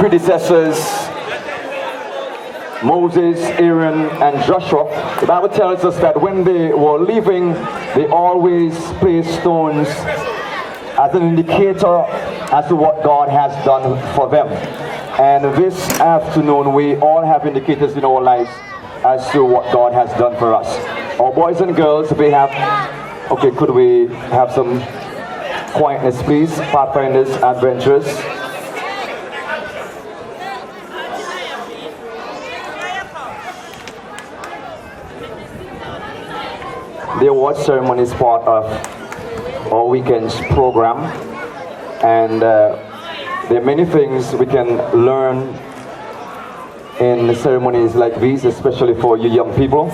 predecessors, Moses, Aaron, and Joshua, the Bible tells us that when they were leaving, they always placed stones as an indicator as to what God has done for them. And this afternoon, we all have indicators in our lives as to what God has done for us. Our boys and girls, they have, okay, could we have some quietness, please? Pathfinders, adventurers. The award ceremony is part of our weekend's program, and there are many things we can learn in ceremonies like these, especially for you young people.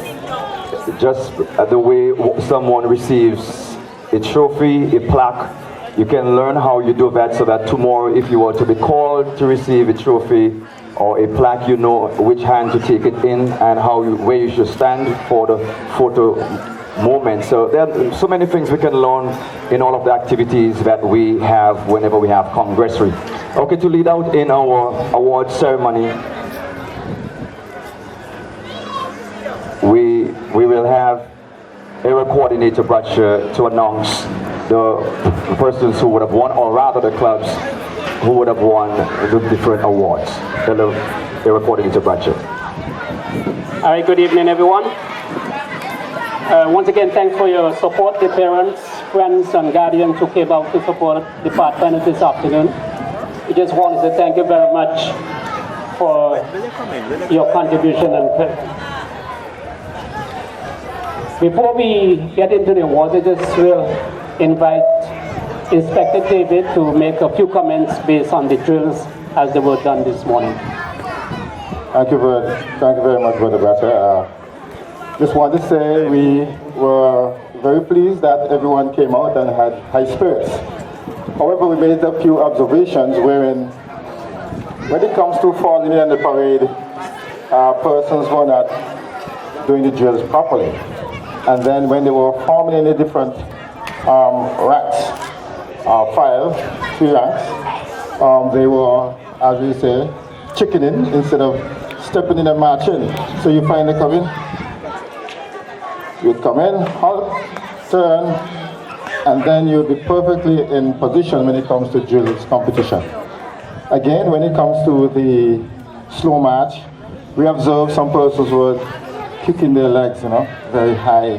Just the way someone receives a trophy, a plaque, you can learn how you do that so that tomorrow, if you were to be called to receive a trophy or a plaque, you know which hand to take it in and where you should stand for the photo moment. So there are so many things we can learn in all of the activities that we have whenever we have Congressoree. Okay, to lead out in our award ceremony, we will have area coordinator Bradshaw to announce the persons who would have won, or rather the clubs who would have won the different awards. Hello, area coordinator Bradshaw. All right, good evening, everyone. Once again, thanks for your support, the parents, friends, and guardians who came out to support the Pathfinder this afternoon. We just wanted to thank you very much for your contribution. And before we get into the awards, I just will invite Inspector David to make a few comments based on the drills as they were done this morning. Thank you very much, Brother Bradshaw. Just want to say we were very pleased that everyone came out and had high spirits. However, we made a few observations wherein, when it comes to falling in the parade, persons were not doing the drills properly. And then when they were forming in the different ranks, three ranks, they were, as we say, chickening instead of stepping in and marching. So you find they come in, you'd come in, halt, turn, and then you'll be perfectly in position when it comes to drills competition. Again, when it comes to the slow march, we observe some persons were kicking their legs, very high.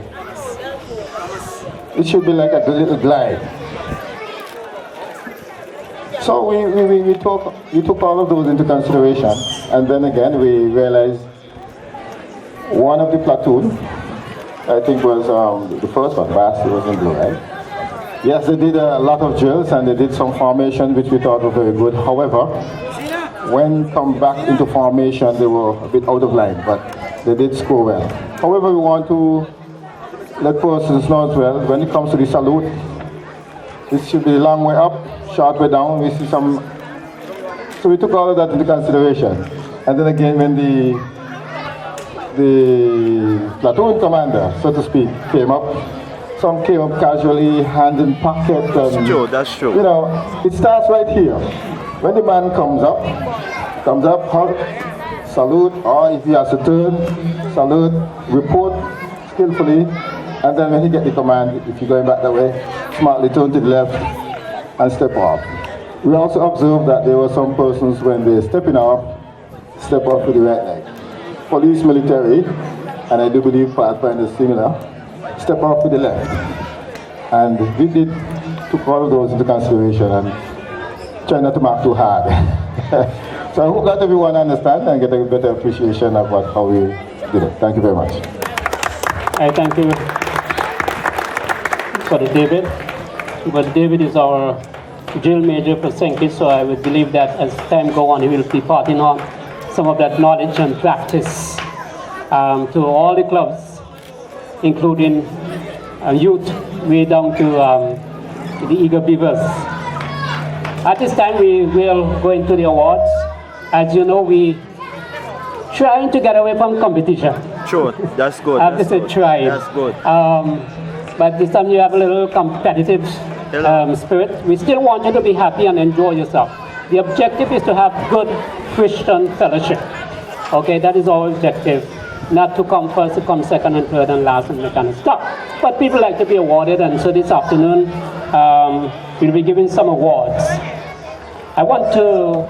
It should be like a little glide. So we took all of those into consideration, and then again we realized one of the platoon, I think was the first one, Basti was in blue, right? Yes, they did a lot of drills and they did some formation which we thought were very good. However, when come back into formation, they were a bit out of line, but they did score well. However, we want to let persons know as well, when it comes to the salute, this should be a long way up, short way down. We see some, so we took all of that into consideration. And then again, when the platoon commander, so to speak, came up, some came up casually, hand in pocket. And, that's true. It starts right here. When the man comes up, halt, salute, or if he has to turn, salute, report skillfully, and then when he gets the command, if you're going back that way, smartly turn to the left and step off. We also observed that there were some persons, when they're stepping off, step off with the right leg. Police, military, and I do believe Pathfinder is similar, step off with the left. And we took all of those into consideration and try not to mark too hard. So I hope that everyone understands and get a better appreciation of how we did it. Thank you very much. I thank you for David. But David is our drill major for Senki, so I would believe that as time goes on, he will be passing on some of that knowledge and practice to all the clubs, including youth, way down to the Eager Beavers. At this time, we will go into the awards. As you know, we trying to get away from competition. Sure, that's good. I have to say try. That's good. But this time you have a little competitive spirit. We still want you to be happy and enjoy yourself. The objective is to have good Christian fellowship. Okay, that is our objective. Not to come first, to come second and third and last and that kind of stuff. But people like to be awarded, and so this afternoon we'll be giving some awards. I want to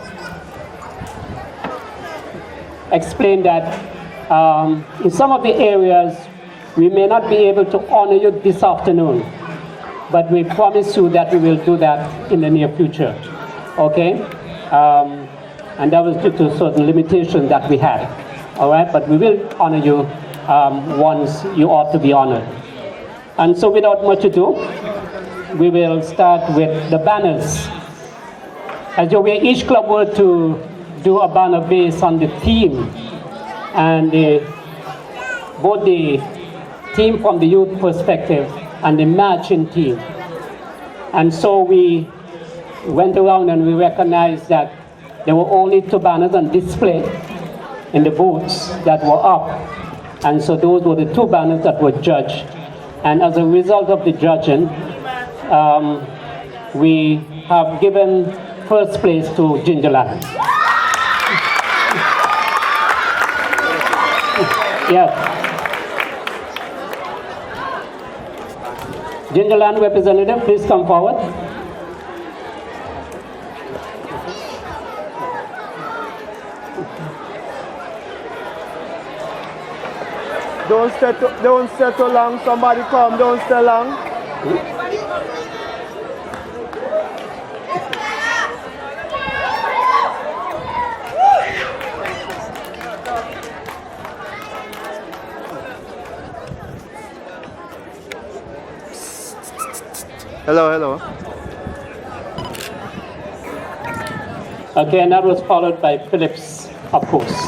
explain that in some of the areas we may not be able to honor you this afternoon, but we promise you that we will do that in the near future. Okay? And that was due to certain limitations that we had. All right? But we will honor you once you ought to be honored. And so without much ado, we will start with the banners. As you aware, each club were to do a banner based on the theme, and both the team from the youth perspective and the marching team. And so we went around and we recognized that there were only 2 banners on display in the booths that were up. And so those were the 2 banners that were judged. And as a result of the judging, we have given first place to Gingerland. Yes. Gingerland representative, please come forward. Don't stay too long. Somebody come. Don't stay long. Hello, hello. Okay, and that was followed by Phillips, of course.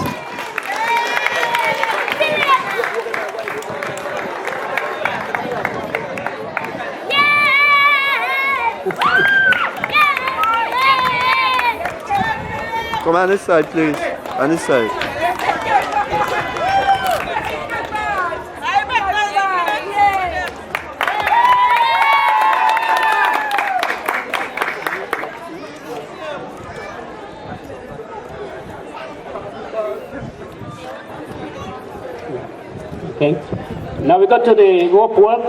Come on this side, please. On this side. Okay. Now we got to the rope work,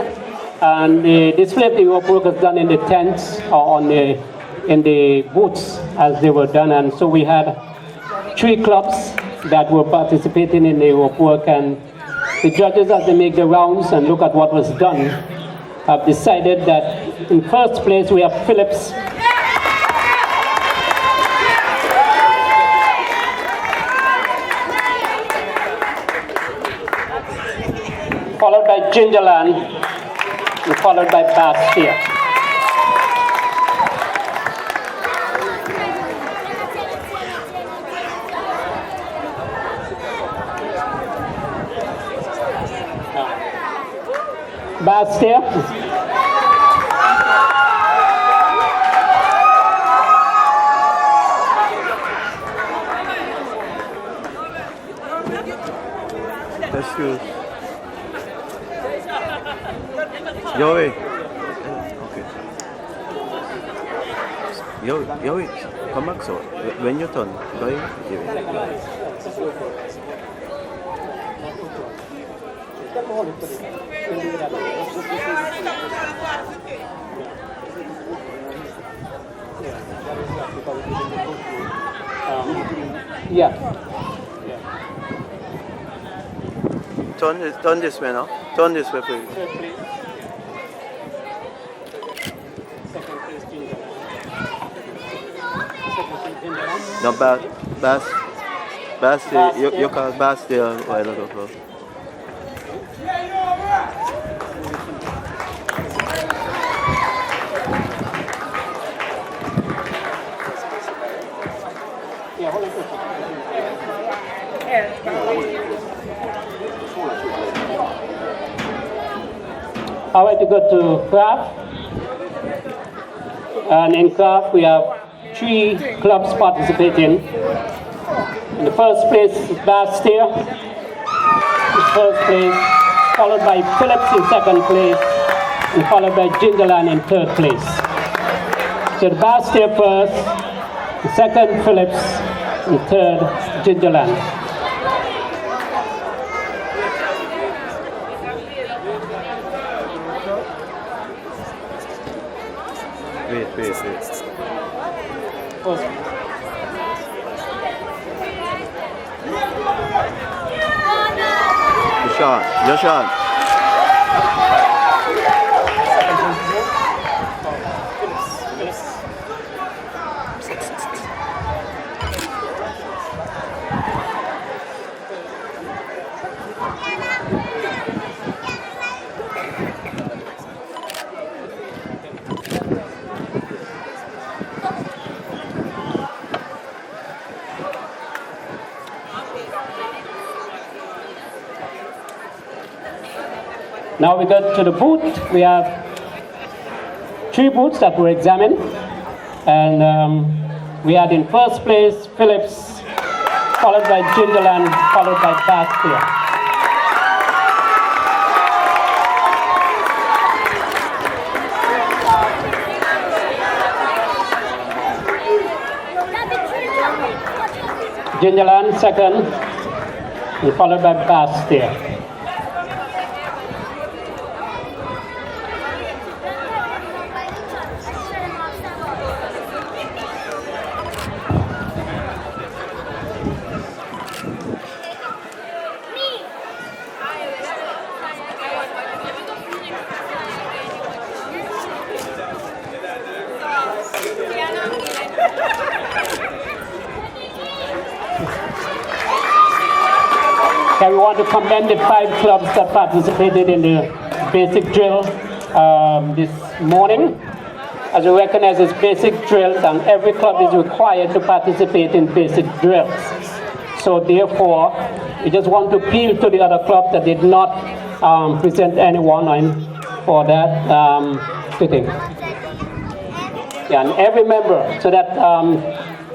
and the display of the rope work is done in the tents or in the booths as they were done. And so we had 3 clubs that were participating in the rope work, and the judges, as they make the rounds and look at what was done, have decided that in first place we have Phillips. Followed by Gingerland, and followed by Bastia. Bastia. Excuse. Yo, wait. Okay. Yo, wait. Come back, so when you turn, go in. Yeah. Turn this way now. Turn this way, please. No, Bass, you call Bass there a while ago. Yeah, hold on. All right, we go to craft. And in craft, we have 3 clubs participating. In the first place is Bastia, in first place, followed by Phillips in second place, and followed by Gingerland in third place. So the Bastia first, second Phillips, and third Gingerland. Wait. Your shot. Now we go to the booth. We have 3 booths that were examined. And we had in first place Phillips, followed by Gingerland, followed by Bastia. Gingerland second, and followed by Bastia. Okay, we want to commend the 5 clubs that participated in the basic drill this morning. As we recognize as basic drills, and every club is required to participate in basic drills. So therefore, we just want to appeal to the other clubs that did not present anyone for that fitting. Yeah, and every member, so that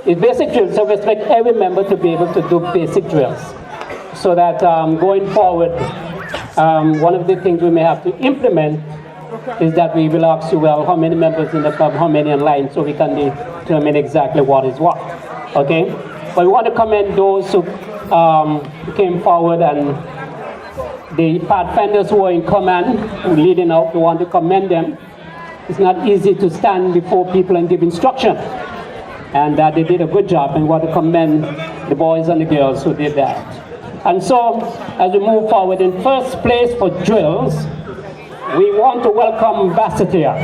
it's basic drills, so we expect every member to be able to do basic drills. So that going forward, one of the things we may have to implement is that we will ask you, well, how many members in the club, how many online, so we can determine exactly what is what, okay? But we want to commend those who came forward, and the pathfinders who are in command, who leading out, we want to commend them. It's not easy to stand before people and give instruction. And they did a good job, and we want to commend the boys and the girls who did that. And so, as we move forward, in first place for drills, we want to welcome Basseterre.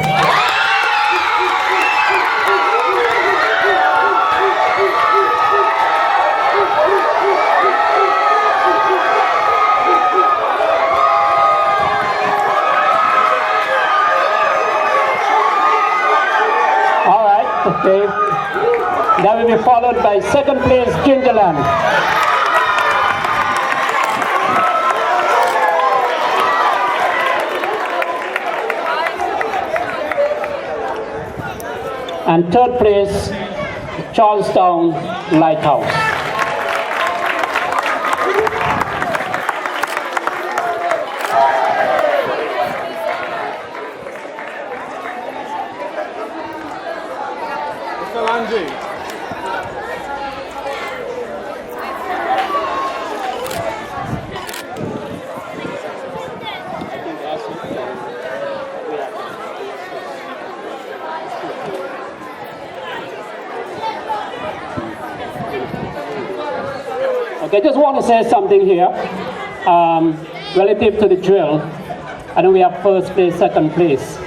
All right, okay. That will be followed by second place, Gingerland. And third place, Charlestown Lighthouse. Mr. Lanji. Okay, I just want to say something here relative to the drill. I know we have first place, second place,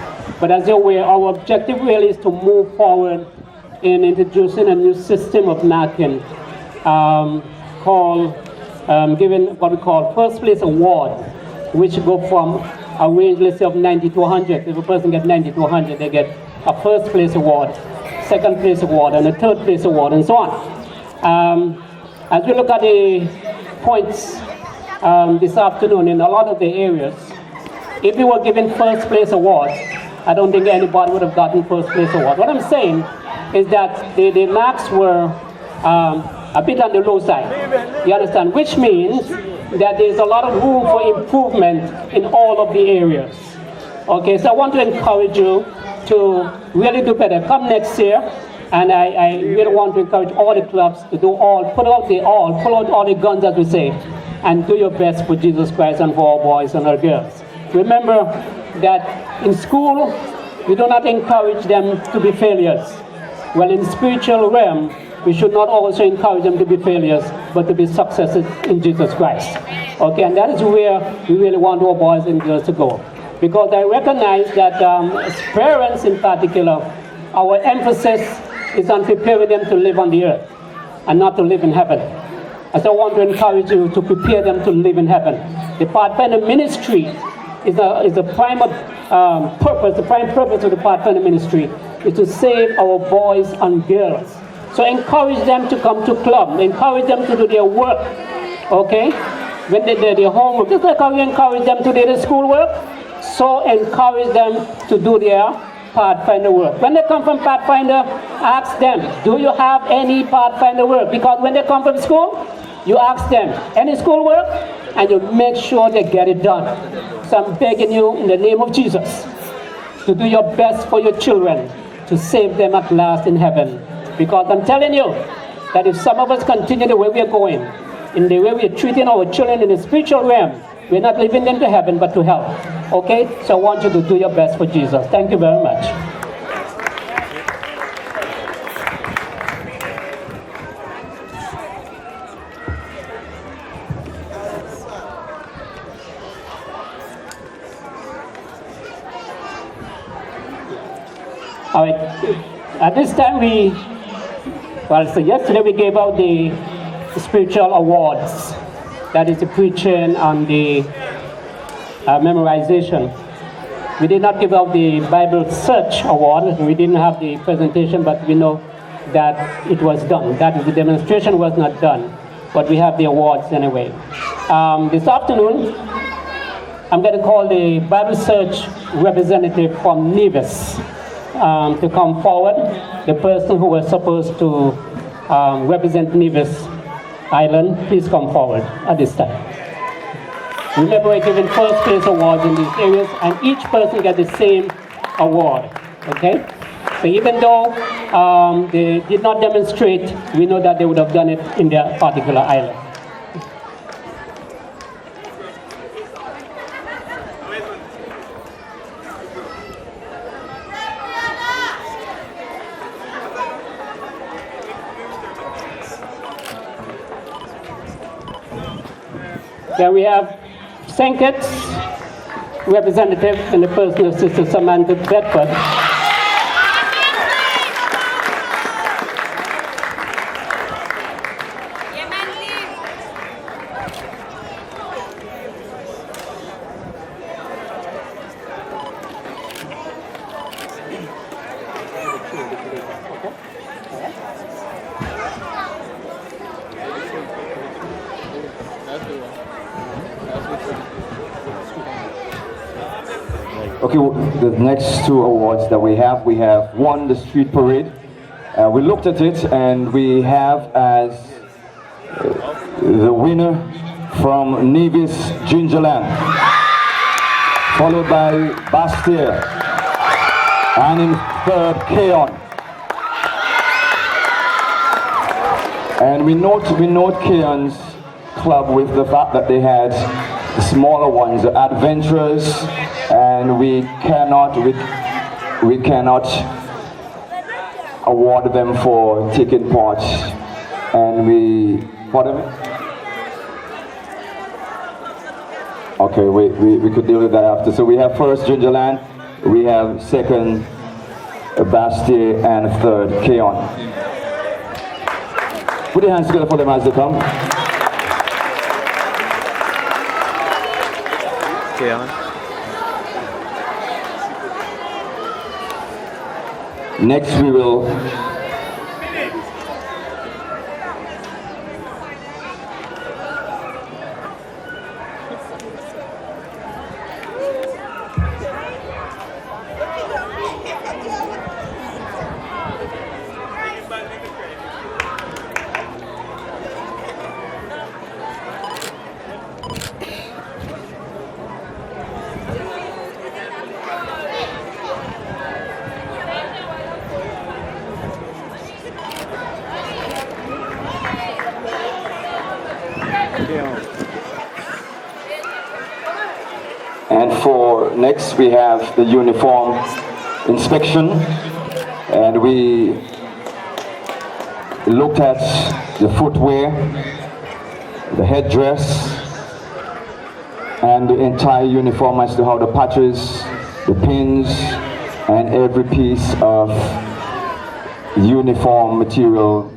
but as you're aware, our objective really is to move forward in introducing a new system of marking called giving what we call first place award, which go from a range, let's say, of 90 to 100. If a person gets 90 to 100, they get a first place award, second place award, and a third place award, and so on. As we look at the points this afternoon in a lot of the areas, if we were given first place awards, I don't think anybody would have gotten first place award. What I'm saying is that the marks were a bit on the low side. You understand? Which means that there's a lot of room for improvement in all of the areas. Okay, so I want to encourage you to really do better. Come next year, And I really want to encourage all the clubs to pull out all the guns, as we say, and do your best for Jesus Christ and for our boys and our girls. Remember that in school, we do not encourage them to be failures. Well, in spiritual realm, we should not also encourage them to be failures, but to be successes in Jesus Christ. Okay, and that is where we really want our boys and girls to go. Because I recognize that as parents in particular, our emphasis is on preparing them to live on the earth and not to live in heaven. As I want to encourage you to prepare them to live in heaven. The Pathfinder ministry is the prime purpose of the Pathfinder ministry is to save our boys and girls. So encourage them to come to club, encourage them to do their work, okay? When they do their homework, just like how you encourage them to do their schoolwork, so encourage them to do their Pathfinder work. When they come from Pathfinder, ask them, do you have any Pathfinder work? Because when they come from school, you ask them, any schoolwork? And you make sure they get it done. So I'm begging you in the name of Jesus to do your best for your children, to save them at last in heaven. Because I'm telling you that if some of us continue the way we are going, in the way we are treating our children in the spiritual realm, we're not leaving them to heaven but to hell. Okay? So I want you to do your best for Jesus. Thank you very much. All right. At this time, yesterday we gave out the spiritual awards. That is the preaching and the memorization. We did not give out the Bible Search Award. We didn't have the presentation, but we know that it was done. That is, the demonstration was not done, but we have the awards anyway. This afternoon, I'm going to call the Bible Search representative from Nevis to come forward. The person who was supposed to represent Nevis Island, please come forward at this time. Remember, we're giving first place awards in these areas, and each person gets the same award, okay? So even though they did not demonstrate, we know that they would have done it in their particular island. Then we have St. Kitts representative in the person of Sister Samantha Bedford. Okay, the next two awards that we have one, the street parade. We looked at it and we have as the winner from Nevis Gingerland, followed by Bastille, and in third, Keon. And we note Keon's club with the fact that they had the smaller ones, the adventurers, and we cannot award them for taking part. And pardon me? Okay, we could deal with that after. So we have first Gingerland, we have second Bastille, and third Keon. Put your hands together for them as they come. Keon. Next we will And for next, we have the uniform inspection, and we looked at the footwear, the headdress, and the entire uniform as to how the patches, the pins, and every piece of uniform material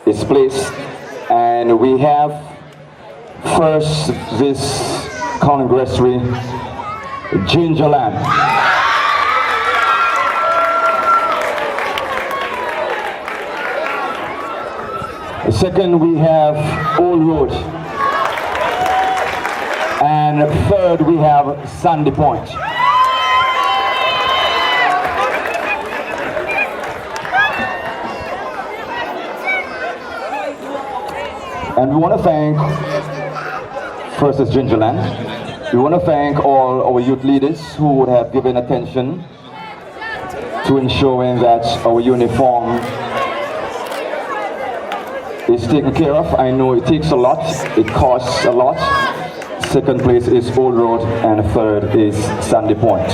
is placed. And we have first this Congressoree Gingerland. Second, we have Old Road. And third, we have Sandy Point. And we want to thank, first is Gingerland. We want to thank all our youth leaders who would have given attention to ensuring that our uniform is taken care of. I know it takes a lot, it costs a lot. Second place is Old Road, and third is Sandy Point.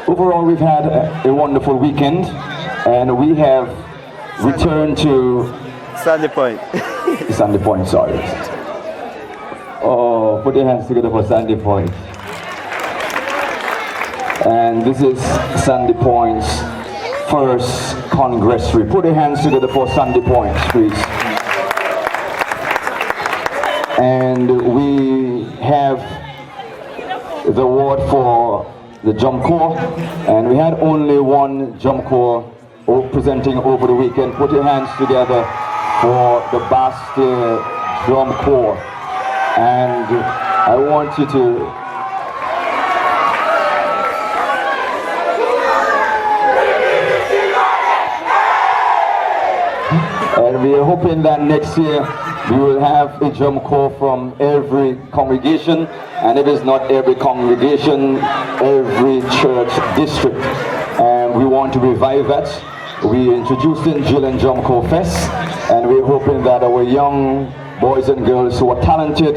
Overall, we've had a wonderful weekend, and we have returned to Sandy Point. Sandy Point, sorry. Oh, put your hands together for Sandy Point. And this is Sandy Point's first Congressoree. Put your hands together for Sandy Point, please. And we have the award for the Jump Corps, and we had only one Jump Corps presenting over the weekend. Put your hands together for the Bastille Drum Corps. And I want you to and we are hoping that next year we will have a drum corps from every congregation, and if it's not every congregation, every church district. And we want to revive that. We introduced in Jill and Drum Corps Fest, and we're hoping that our young boys and girls who are talented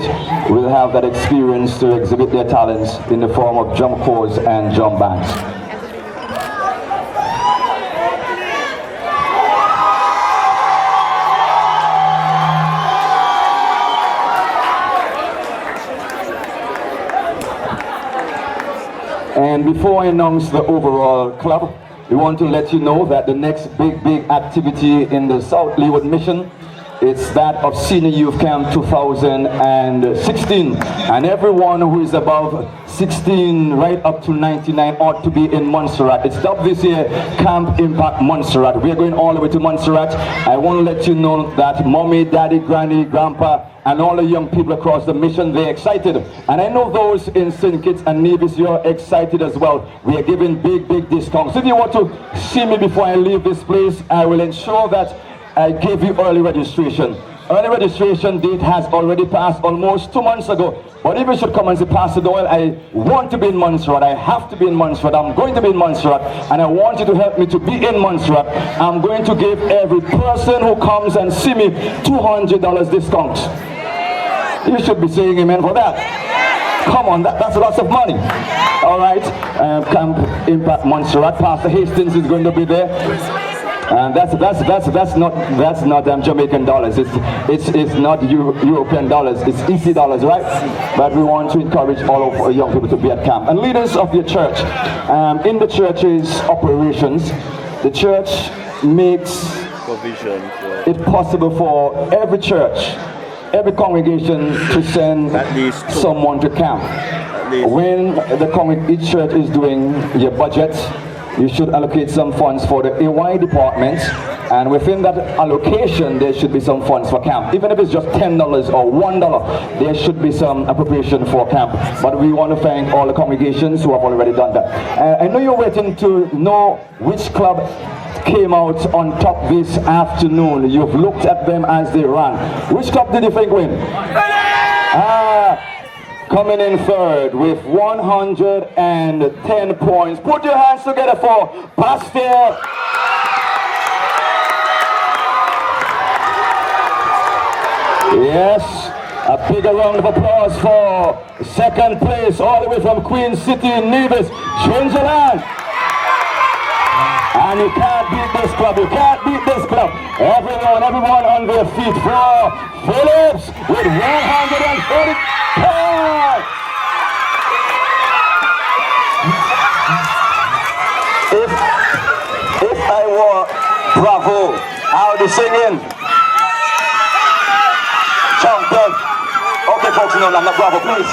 will have that experience to exhibit their talents in the form of drum corps and drum bands. And before I announce the overall club, we want to let you know that the next big activity in the South Leeward Mission is that of Senior Youth Camp 2016. And everyone who is above 16 right up to 99 ought to be in Montserrat. It's dubbed this year Camp Impact Montserrat. We're going all the way to Montserrat. I want to let you know that mommy, daddy, granny, grandpa, and all the young people across the mission, they're excited. And I know those in St. Kitts and Nevis, you're excited as well. We are giving big discounts. If you want to see me before I leave this place, I will ensure that I give you early registration. Early registration date has already passed almost 2 months ago. But if you should come and say, Pastor Doyle, I want to be in Montserrat, I have to be in Montserrat, I'm going to be in Montserrat, and I want you to help me to be in Montserrat, I'm going to give every person who comes and see me $200 discount. You should be saying amen for that. Come on, that's lots of money. All right, Camp Impact Montserrat. Pastor Hastings is going to be there, and that's not Jamaican dollars. It's not European dollars. It's EC dollars, right? But we want to encourage all of our young people to be at camp. And leaders of your church, in the church's operations, the church makes Provision for it possible for every church, every congregation to send at least two. someone to camp. When each church is doing your budget, you should allocate some funds for the AY department, and within that allocation there should be some funds for camp. Even if it's just $10 or $1, there should be some appropriation for camp. But we want to thank all the congregations who have already done that. I know you're waiting to know which club came out on top this afternoon. You've looked at them as they ran. Which club did you think win? Coming in third with 110 points. Put your hands together for Bastille. Yes, a bigger round of applause for second place, all the way from Queen City, Nevis, Switzerland. And you can't beat this club, you can't beat this club. Everyone on their feet for Phillips with 140 pounds. If I were Bravo, I would be singing. Champion. Okay, folks, no, I'm not Bravo, please.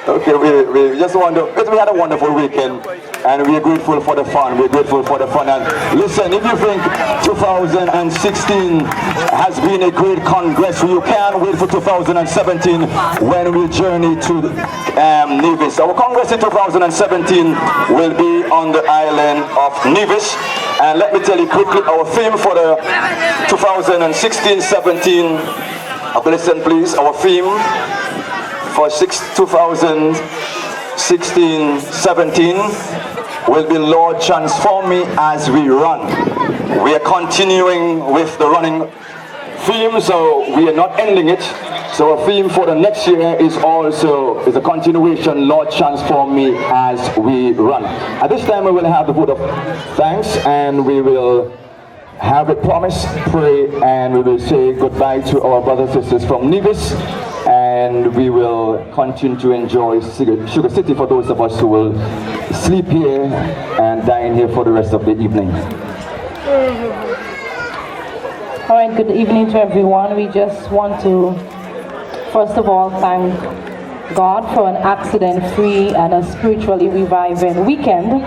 Okay, we just want to, because we had a wonderful weekend and we're grateful for the fun. We're grateful for the fun. And listen, if you think 2016 has been a great congress, you can't wait for 2017 when we journey to Nevis. Our congress in 2017 will be on the island of Nevis. And let me tell you quickly our theme for the 2016-17. Listen, please, our theme for 2016-17 will be Lord transform me as we run. We are continuing with the running theme, so we are not ending it. So our theme for the next year is also a continuation, Lord transform me as we run. At this time we will have the vote of thanks and we will have a promise, pray, and we will say goodbye to our brothers and sisters from Nevis, and we will continue to enjoy Sugar City for those of us who will sleep here and dine here for the rest of the evening. All right, good evening to everyone. We just want to, first of all, thank God for an accident-free and a spiritually reviving weekend.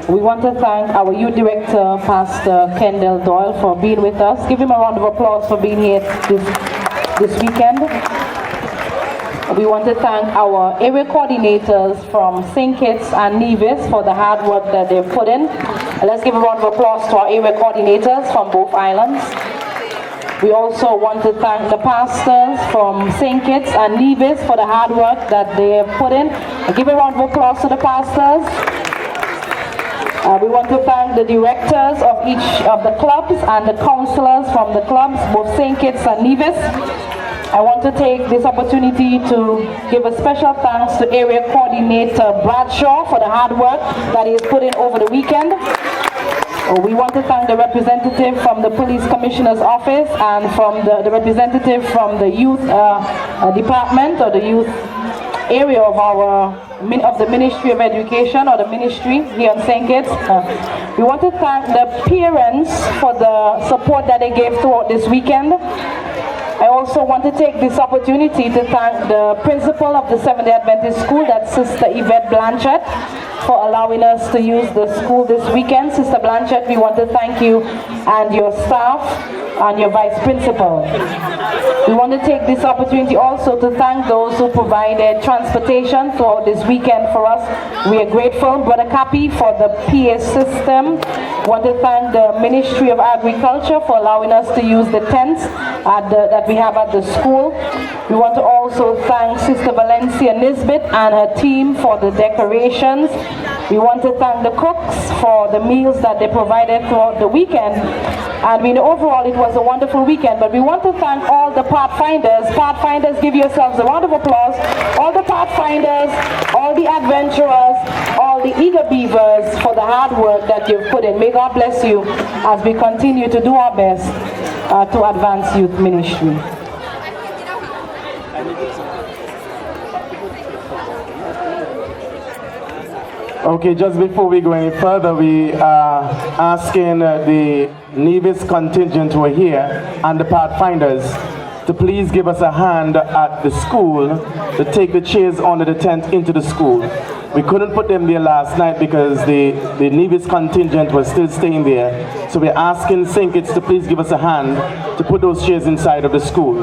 We want to thank our youth director, Pastor Kendall Doyle, for being with us. Give him a round of applause for being here this weekend. We want to thank our area coordinators from St. Kitts and Nevis for the hard work that they've put in. Let's give a round of applause to our area coordinators from both islands. We also want to thank the pastors from St. Kitts and Nevis for the hard work that they have put in. Give a round of applause to the pastors. We want to thank the directors of each of the clubs and the councillors from the clubs, both St. Kitts and Nevis. I want to take this opportunity to give a special thanks to Area Coordinator Bradshaw for the hard work that he has put in over the weekend. We want to thank the representative from the Police Commissioner's Office and from the representative from the Youth Department or the Youth area of the Ministry of Education or the ministry here in St. Kitts. We want to thank the parents for the support that they gave throughout this weekend. I also want to take this opportunity to thank the principal of the Seventh-day Adventist School, that's Sister Yvette Blanchett, for allowing us to use the school this weekend. Sister Blanchett, we want to thank you and your staff and your vice principal. We want to take this opportunity also to thank those who provided transportation for this weekend for us. We are grateful. Brother Cappy for the PA system. We want to thank the Ministry of Agriculture for allowing us to use the tents that we have at the school. We want to also thank Sister Valencia Nisbet and her team for the decorations. We want to thank the cooks for the meals that they provided throughout the weekend. And we know overall it was a wonderful weekend, but we want to thank all the pathfinders. Pathfinders, give yourselves a round of applause. All the pathfinders, all the adventurers, all the eager beavers for the hard work that you've put in. May God bless you as we continue to do our best to advance youth ministry. Okay, just before we go any further, we are asking the Nevis contingent who are here and the Pathfinders to please give us a hand at the school to take the chairs under the tent into the school. We couldn't put them there last night because the Nevis contingent was still staying there. So we're asking St. Kitts to please give us a hand to put those chairs inside of the school.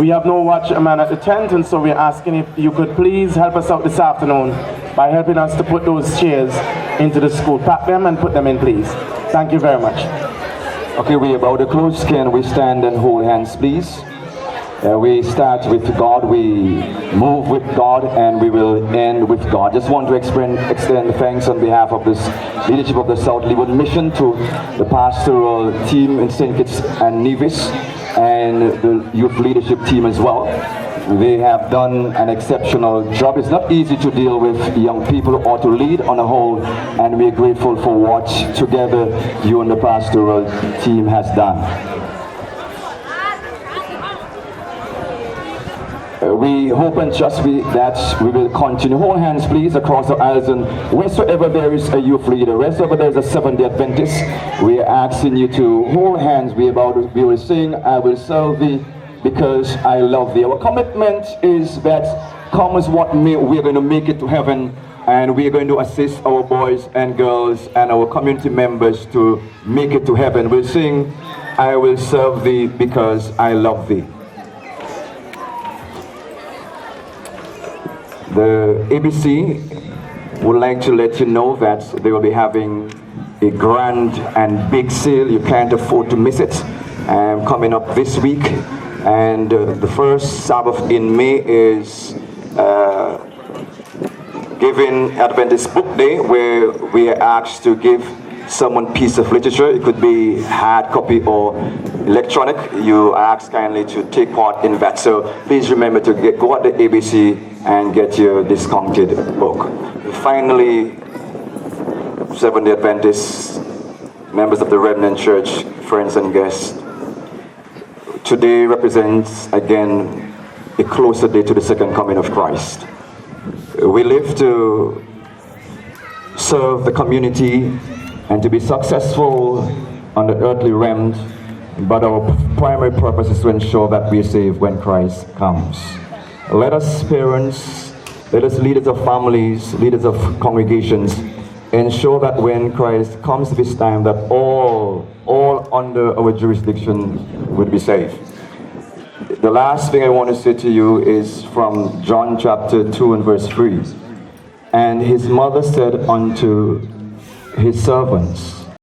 We have no watchman at the tent, and so we're asking if you could please help us out this afternoon by helping us to put those chairs into the school. Pack them and put them in, please. Thank you very much. Okay, we're about to close. Can we stand and hold hands, please? We start with God, we move with God, and we will end with God. Just want to extend thanks on behalf of this leadership of the South Leeward Mission to the pastoral team in St. Kitts and Nevis and the youth leadership team as well. They have done an exceptional job. It's not easy to deal with young people or to lead on a whole, and we're grateful for what together you and the pastoral team has done. We hope and trust that we will continue. Hold hands, please, across the aisles, and wheresoever there is a youth leader, wheresoever there is a Seventh-day Adventist, we are asking you to hold hands. We will sing, I will serve thee because I love thee. Our commitment is that come as what may, we're going to make it to heaven, and we're going to assist our boys and girls and our community members to make it to heaven. We'll sing, I will serve thee because I love thee. The ABC would like to let you know that they will be having a grand and big sale. You can't afford to miss it. Coming up this week. And the first Sabbath in May is Giving Adventist Book Day, where we are asked to give someone a piece of literature. It could be hard copy or electronic. You are asked kindly to take part in that. So please remember to go at the ABC and get your discounted book. Finally, Seventh-day Adventists, members of the Remnant Church, friends and guests, today represents again a closer day to the second coming of Christ. We live to serve the community and to be successful on the earthly realm, but our primary purpose is to ensure that we are saved when Christ comes. Let us parents, let us leaders of families, leaders of congregations, ensure that when Christ comes this time that all under our jurisdiction would be saved. The last thing I want to say to you is from John chapter 2 and verse 3. And his mother said unto his servants,